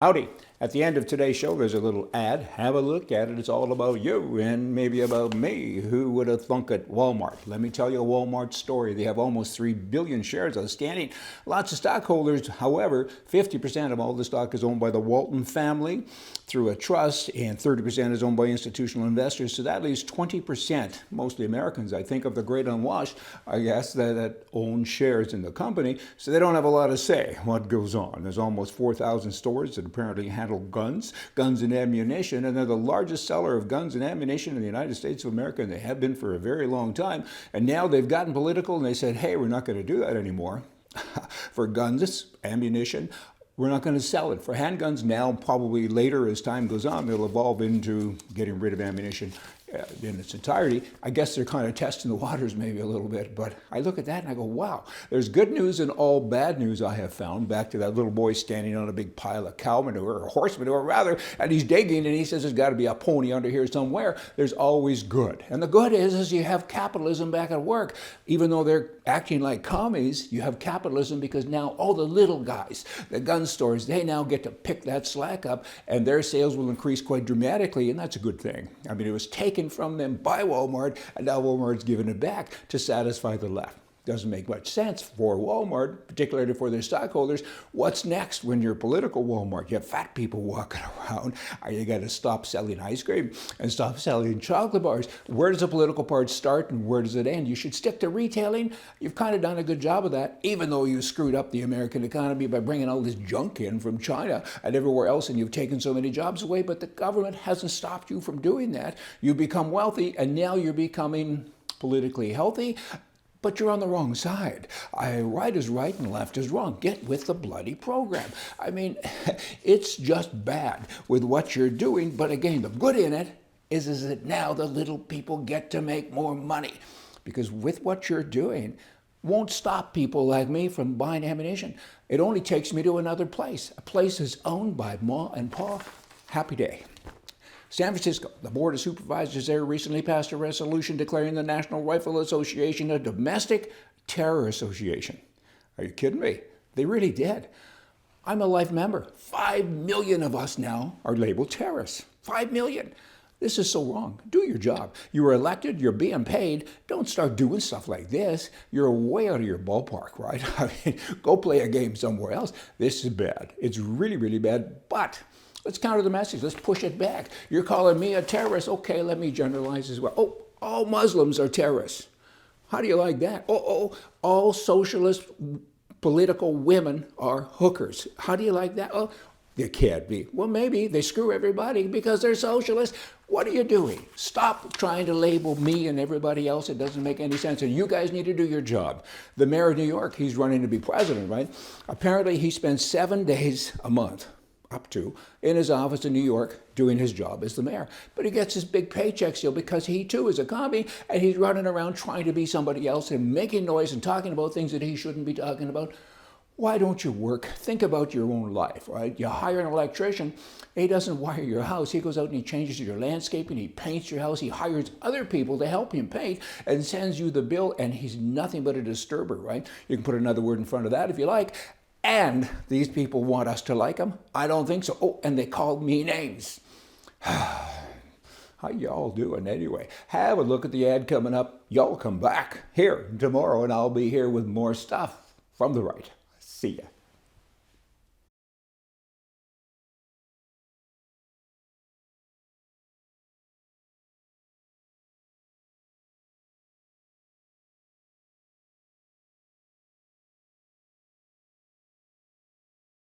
Howdy. At the end of today's show, there's a little ad. Have a look at it. It's all about you and maybe about me. Who would have thunk it? Walmart. Let me tell you a Walmart story. They have almost 3 billion shares outstanding. Lots of stockholders. However, 50% of all the stock is owned by the Walton family through a trust, and 30% is owned by institutional investors. So that leaves 20%, mostly Americans, I think, of the great unwashed, I guess, that own shares in the company. So they don't have a lot to say what goes on. There's almost 4,000 stores that apparently handle guns and ammunition, and they're the largest seller of guns and ammunition in the United States of America, and they have been for a very long time. And now they've gotten political, and they said, hey, we're not going to do that anymore. For guns, ammunition, we're not going to sell it. For handguns now, probably later as time goes on, they'll evolve into getting rid of ammunition in its entirety. I guess they're kind of testing the waters maybe a little bit, but I look at that and I go, wow, there's good news and all bad news I have found. Back to that little boy standing on a big pile of cow manure, or horse manure rather, and he's digging and he says there's got to be a pony under here somewhere. There's always good. And the good is you have capitalism back at work. Even though they're acting like commies, you have capitalism because now all the little guys, the gun stores, they now get to pick that slack up and their sales will increase quite dramatically, and that's a good thing. I mean, it was taken from them by Walmart, and now Walmart's giving it back to satisfy the left. Doesn't make much sense for Walmart, particularly for their stockholders. What's next when you're political Walmart? You have fat people walking around. You got to stop selling ice cream and stop selling chocolate bars. Where does a political part start and where does it end? You should stick to retailing. You've kind of done a good job of that, even though you screwed up the American economy by bringing all this junk in from China and everywhere else, and you've taken so many jobs away, but the government hasn't stopped you from doing that. You've become wealthy, and now you're becoming politically healthy. But you're on the wrong side. Right is right and left is wrong. Get with the bloody program. I mean, it's just bad with what you're doing. But again, the good in it is that now the little people get to make more money. Because with what you're doing, won't stop people like me from buying ammunition. It only takes me to another place. A place is owned by Ma and Pa. Happy day. San Francisco, the Board of Supervisors there recently passed a resolution declaring the National Rifle Association a domestic terror association. Are you kidding me? They really did. I'm a life member. 5 million of us now are labeled terrorists. 5 million. This is so wrong. Do your job. You were elected, you're being paid. Don't start doing stuff like this. You're way out of your ballpark, right? I mean, go play a game somewhere else. This is bad. It's really, really bad, but let's counter the message. Let's push it back. You're calling me a terrorist. Okay, let me generalize as well. Oh, all Muslims are terrorists. How do you like that? All socialist political women are hookers. How do you like that? Oh, they can't be. Well, maybe they screw everybody because they're socialists. What are you doing? Stop trying to label me and everybody else. It doesn't make any sense. And you guys need to do your job. The mayor of New York, he's running to be president, right? Apparently, he spends 7 days a month in his office in New York doing his job as the mayor. But he gets his big paycheck still because he too is a commie, and he's running around trying to be somebody else and making noise and talking about things that he shouldn't be talking about. Why don't you work? Think about your own life, right? You hire an electrician. He doesn't wire your house. He goes out and he changes your landscaping. He paints your house. He hires other people to help him paint and sends you the bill, and he's nothing but a disturber, right? You can put another word in front of that if you like. And these people want us to like them? I don't think so. Oh, and they called me names. How y'all doing anyway? Have a look at the ad coming up. Y'all come back here tomorrow, and I'll be here with more stuff from the right. See ya.